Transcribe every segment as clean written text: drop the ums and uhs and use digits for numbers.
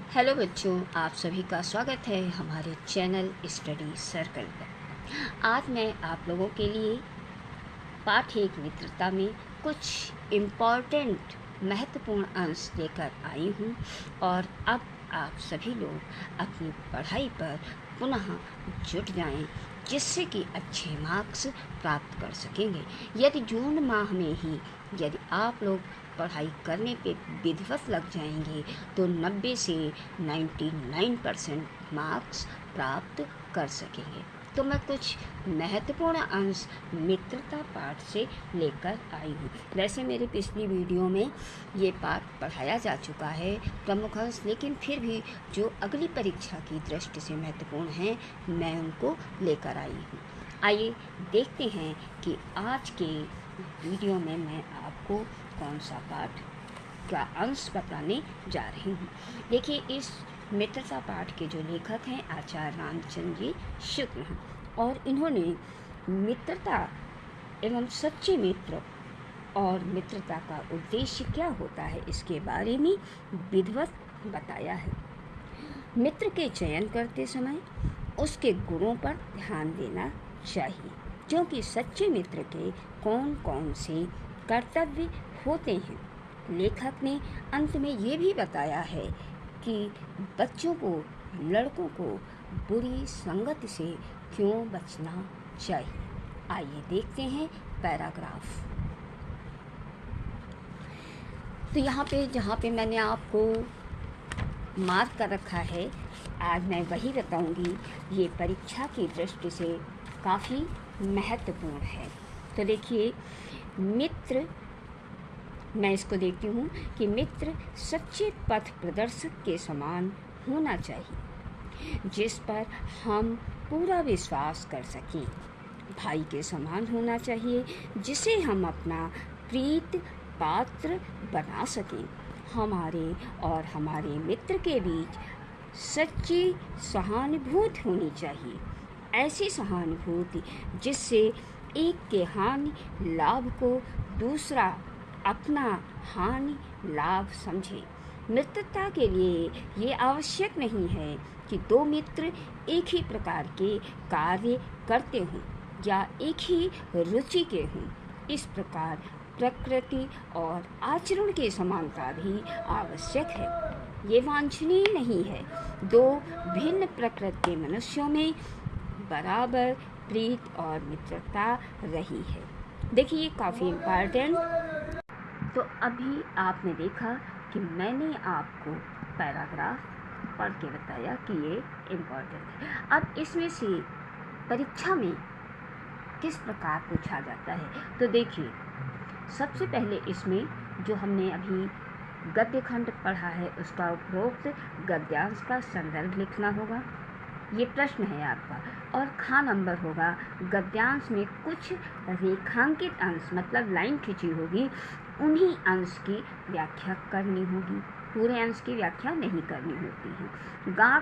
Hello बच्चों, आप सभी का स्वागत है हमारे चैनल स्टडी सर्कल पर। आज मैं आप लोगों के लिए पाठ एक मित्रता में कुछ इम्पॉर्टेंट महत्वपूर्ण अंश लेकर आई हूँ और अब आप सभी लोग अपनी पढ़ाई पर पुनः जुट जाएं, जिससे कि अच्छे मार्क्स प्राप्त कर सकेंगे। यदि जून माह में ही यदि आप लोग पढ़ाई करने पे विधिवत लग जाएंगे तो 90 से 99% मार्क्स प्राप्त कर सकेंगे। तो मैं कुछ महत्वपूर्ण अंश मित्रता पाठ से लेकर आई हूँ। वैसे मेरे पिछली वीडियो में ये पाठ पढ़ाया जा चुका है प्रमुख अंश, लेकिन फिर भी जो अगली परीक्षा की दृष्टि से महत्वपूर्ण हैं मैं उनको लेकर आई हूँ। आइए देखते हैं कि आज के वीडियो में मैं आपको कौन सा पाठ का अंश बताने जा रही हूँ। देखिए, इस मित्रता पाठ के जो लेखक हैं आचार्य रामचंद्र जी शुक्ल हैं और इन्होंने मित्रता एवं सच्चे मित्र और मित्रता का उद्देश्य क्या होता है इसके बारे में विधिवत बताया है। मित्र के चयन करते समय उसके गुणों पर ध्यान देना चाहिए, क्योंकि सच्चे मित्र के कौन कौन से कर्तव्य होते हैं। लेखक ने अंत में ये भी बताया है कि बच्चों को, लड़कों को बुरी संगत से क्यों बचना चाहिए। आइए देखते हैं पैराग्राफ। तो यहाँ पे जहाँ पे मैंने आपको मार्क कर रखा है, आज मैं वही बताऊंगी। ये परीक्षा की दृष्टि से काफ़ी महत्वपूर्ण है। तो देखिए, मित्र, मैं इसको देखती हूँ कि मित्र सच्चे पथ प्रदर्शक के समान होना चाहिए, जिस पर हम पूरा विश्वास कर सकें। भाई के समान होना चाहिए, जिसे हम अपना प्रीत पात्र बना सकें। हमारे और हमारे मित्र के बीच सच्ची सहानुभूति होनी चाहिए, ऐसी सहानुभूति जिससे एक के हानि लाभ को दूसरा अपना हानि लाभ समझे। मित्रता के लिए ये आवश्यक नहीं है कि दो मित्र एक ही प्रकार के कार्य करते हों या एक ही रुचि के हों। इस प्रकार प्रकृति और आचरण की समानता भी आवश्यक है। ये वांछनीय नहीं है दो भिन्न प्रकृति के मनुष्यों में बराबर प्रीत और मित्रता रही है। देखिए, ये काफ़ी इम्पॉर्टेंट। तो अभी आपने देखा कि मैंने आपको पैराग्राफ पढ़ के बताया कि ये इम्पॉर्टेंट है। अब इसमें से परीक्षा में किस प्रकार पूछा जाता है, तो देखिए, सबसे पहले इसमें जो हमने अभी गद्य खंड पढ़ा है उसका उपरोक्त गद्यांश का संदर्भ लिखना होगा। ये प्रश्न है आपका। और खा नंबर होगा गद्यांश में कुछ रेखांकित अंश, मतलब लाइन खींची होगी, उन्हीं अंश की व्याख्या करनी होगी। पूरे अंश की व्याख्या नहीं करनी होती है। गा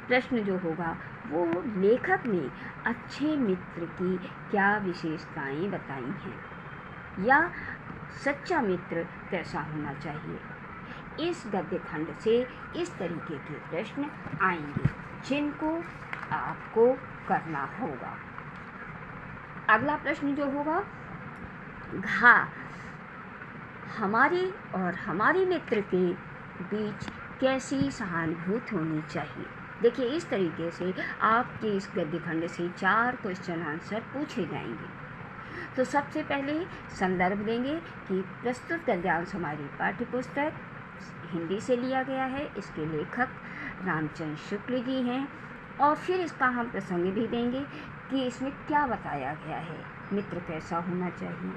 प्रश्न जो होगा वो लेखक ने अच्छे मित्र की क्या विशेषताएं बताई हैं या सच्चा मित्र कैसा होना चाहिए। इस गद्य खंड से इस तरीके के प्रश्न आएंगे जिनको आपको करना होगा। अगला प्रश्न जो होगा, घा हमारे और हमारे मित्र के बीच कैसी सहानुभूति होनी चाहिए। देखिए, इस तरीके से आपके इस गद्य खंड से 4 क्वेश्चन आंसर पूछे जाएंगे। तो सबसे पहले संदर्भ देंगे कि प्रस्तुत गद्यांश हमारी पाठ्य पुस्तक हिंदी से लिया गया है, इसके लेखक रामचंद्र शुक्ल जी हैं। और फिर इसका हम प्रसंग भी देंगे कि इसमें क्या बताया गया है, मित्र कैसा होना चाहिए,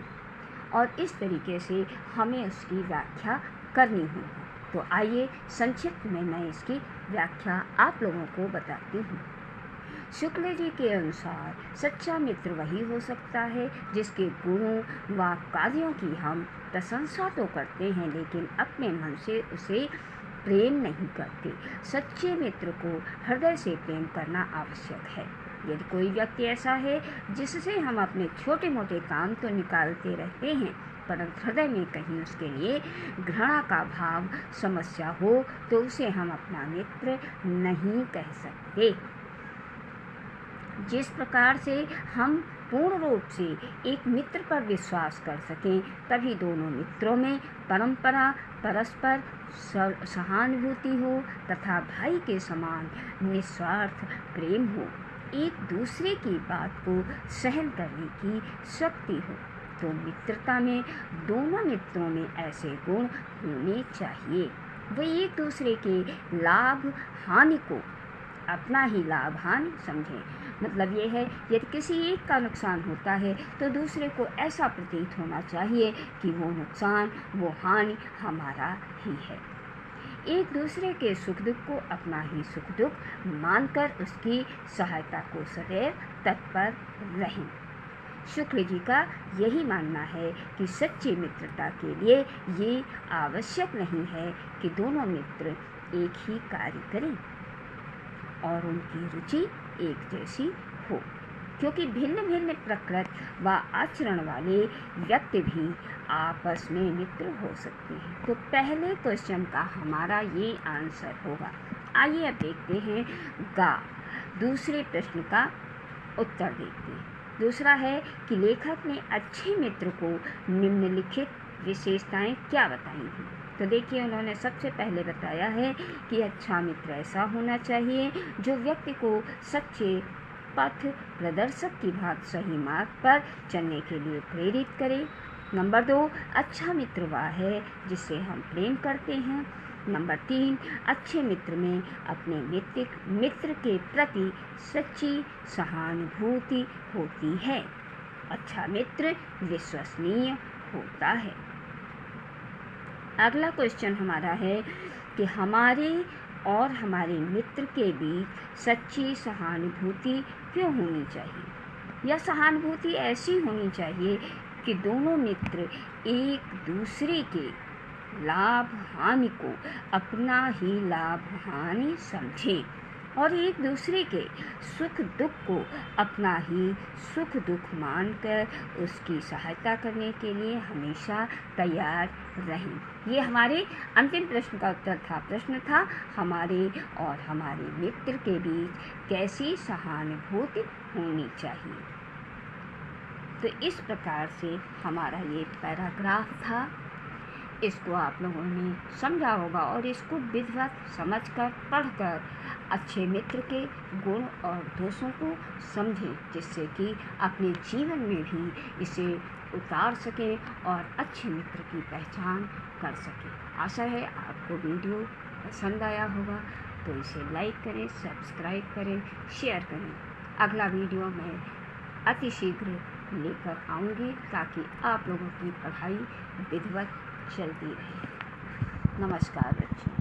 और इस तरीके से हमें उसकी व्याख्या करनी होगी। तो आइए संक्षिप्त में मैं इसकी व्याख्या आप लोगों को बताती हूँ। शुक्ल जी के अनुसार सच्चा मित्र वही हो सकता है जिसके गुणों व कार्यों की हम प्रशंसा तो करते हैं लेकिन अपने मन से उसे प्रेम नहीं करते। सच्चे मित्र को हृदय से प्रेम करना आवश्यक है। यदि कोई व्यक्ति ऐसा है जिससे हम अपने छोटे मोटे काम तो निकालते रहते हैं, परंतु हृदय में कहीं उसके लिए घृणा का भाव समस्या हो तो उसे हम अपना मित्र नहीं कह सकते। जिस प्रकार से हम पूर्ण रूप से एक मित्र पर विश्वास कर सकें, तभी दोनों मित्रों में परंपरा परस्पर सहानुभूति हो तथा भाई के समान निस्वार्थ प्रेम हो, एक दूसरे की बात को सहन करने की शक्ति हो। तो मित्रता में दोनों मित्रों में ऐसे गुण होने चाहिए। वे एक दूसरे के लाभ हानि को अपना ही लाभ हानि समझें। मतलब ये है, यदि किसी एक का नुकसान होता है तो दूसरे को ऐसा प्रतीत होना चाहिए कि वो नुकसान, वो हानि हमारा ही है। एक दूसरे के सुख दुख को अपना ही सुख दुख मानकर उसकी सहायता को सदैव तत्पर रहें। शुक्ल जी का यही मानना है कि सच्ची मित्रता के लिए ये आवश्यक नहीं है कि दोनों मित्र एक ही कार्य करें और उनकी रुचि एक जैसी हो, क्योंकि भिन्न भिन्न प्रकृति व आचरण वाले व्यक्ति भी आपस में मित्र हो सकते हैं। तो पहले क्वेश्चन का हमारा ये आंसर होगा। आइए अब देखते हैं गा दूसरे प्रश्न का उत्तर देखते हैं। दूसरा है कि लेखक ने अच्छे मित्र को निम्नलिखित विशेषताएं क्या बताई हैं। तो देखिए, उन्होंने सबसे पहले बताया है कि अच्छा मित्र ऐसा होना चाहिए जो व्यक्ति को सच्चे पथ प्रदर्शक की भांति सही मार्ग पर चलने के लिए प्रेरित करे। नंबर 2, अच्छा मित्र वह है जिससे हम प्रेम करते हैं। नंबर 3, अच्छे मित्र में अपने मित्र के प्रति सच्ची सहानुभूति होती है। अच्छा मित्र विश्वसनीय होता है। अगला क्वेश्चन हमारा है कि हमारे और हमारे मित्र के बीच सच्ची सहानुभूति क्यों होनी चाहिए। यह सहानुभूति ऐसी होनी चाहिए कि दोनों मित्र एक दूसरे के लाभ हानि को अपना ही लाभ हानि समझें और एक दूसरे के सुख दुख को अपना ही सुख दुख मानकर उसकी सहायता करने के लिए हमेशा तैयार रहें। ये हमारे अंतिम प्रश्न का उत्तर था। प्रश्न था हमारे और हमारे मित्र के बीच कैसी सहानुभूति होनी चाहिए। तो इस प्रकार से हमारा ये पैराग्राफ था। इसको आप लोगों ने समझा होगा और इसको विधिवत समझकर पढ़कर अच्छे मित्र के गुण और दोषों को समझें, जिससे कि अपने जीवन में भी इसे उतार सकें और अच्छे मित्र की पहचान कर सकें। आशा है आपको वीडियो पसंद आया होगा, तो इसे लाइक करें, सब्सक्राइब करें, शेयर करें। अगला वीडियो मैं अति शीघ्र लेकर आऊँगी ताकि आप लोगों की पढ़ाई विधिवत चलती रहे। नमस्कार बच्चों।